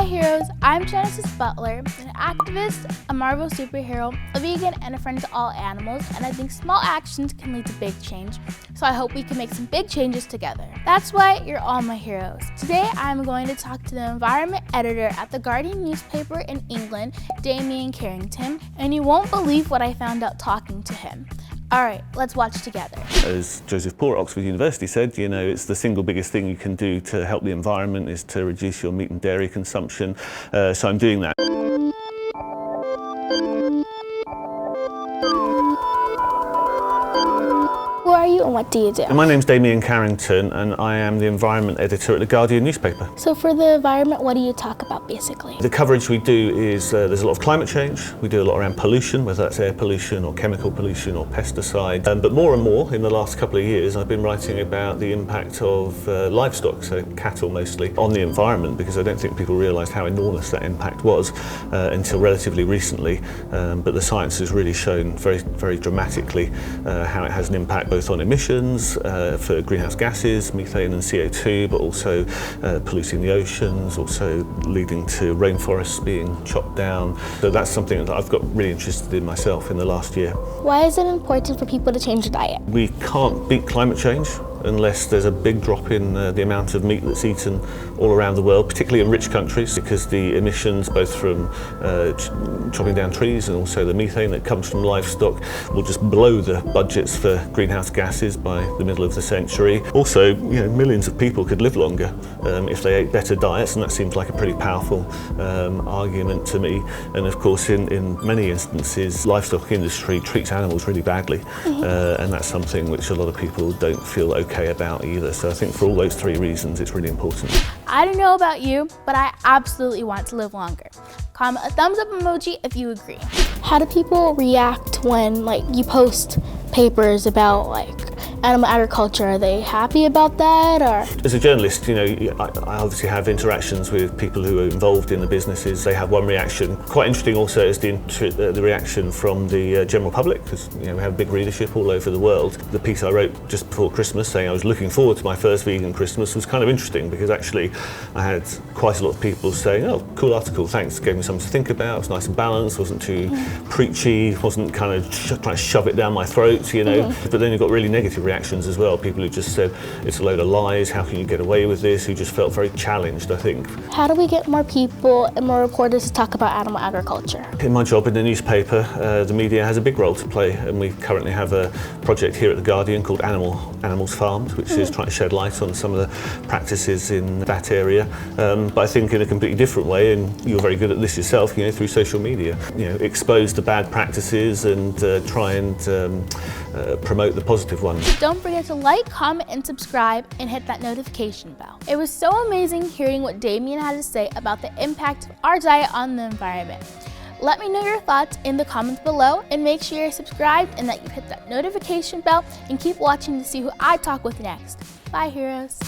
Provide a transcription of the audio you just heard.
heroes, I'm Genesis Butler, an activist, a Marvel superhero, a vegan, and a friend to all animals, and I think small actions can lead to big change, so I hope we can make some big changes together. That's why you're all my heroes. Today I'm going to talk to the environment editor at the Guardian newspaper in England, Damien Carrington, and you won't believe what I found out talking to him. All right, let's watch together. As Joseph Poore at Oxford University said, it's the single biggest thing you can do to help the environment is to reduce your meat and dairy consumption. So I'm doing that. Who are you and what do you do? My name's Damien Carrington and I am the environment editor at the Guardian newspaper. So for the environment, what do you talk about basically? The coverage we do is there's a lot of climate change. We do a lot around pollution, whether that's air pollution or chemical pollution or pesticide. But more and more in the last couple of years I've been writing about the impact of livestock, so cattle mostly, on the environment, because I don't think people realised how enormous that impact was until relatively recently. But the science has really shown very, very dramatically how it has an impact both on emissions for greenhouse gases, methane and CO2, but also polluting the oceans, also leading to rainforests being chopped down. So that's something that I've got really interested in myself in the last year. Why is it important for people to change their diet? We can't beat climate change unless there's a big drop in the amount of meat that's eaten all around the world, particularly in rich countries, because the emissions both from chopping down trees and also the methane that comes from livestock will just blow the budgets for greenhouse gases by the middle of the century. Also, millions of people could live longer if they ate better diets, and that seems like a pretty powerful argument to me. And of course, in many instances, livestock industry treats animals really badly, and that's something which a lot of people don't feel okay about either. So I think for all those three reasons, it's really important. I don't know about you, but I absolutely want to live longer. Comment a thumbs up emoji if you agree. How do people react when you post papers about animal agriculture? Are they happy about that, or? As a journalist, I obviously have interactions with people who are involved in the businesses. They have one reaction. Quite interesting also is the reaction from the general public, because we have big readership all over the world. The piece I wrote just before Christmas saying I was looking forward to my first vegan Christmas was kind of interesting, because actually I had quite a lot of people saying, "Oh, cool article, thanks, gave me something to think about, it was nice and balanced, wasn't too preachy, wasn't kind of trying to shove it down my throat, But then you've got really negative reactions as well, people who just said it's a load of lies, how can you get away with this, who just felt very challenged, I think. How do we get more people and more reporters to talk about animal agriculture? In my job in the newspaper, the media has a big role to play, and we currently have a project here at the Guardian called Animals Farmed, which is trying to shed light on some of the practices in that area, but I think in a completely different way, and you're very good at this yourself, through social media. Expose the bad practices and try and promote the positive ones. Don't forget to like, comment, and subscribe, and hit that notification bell. It was so amazing hearing what Damien had to say about the impact of our diet on the environment. Let me know your thoughts in the comments below, and make sure you're subscribed and that you hit that notification bell, and keep watching to see who I talk with next. Bye, heroes.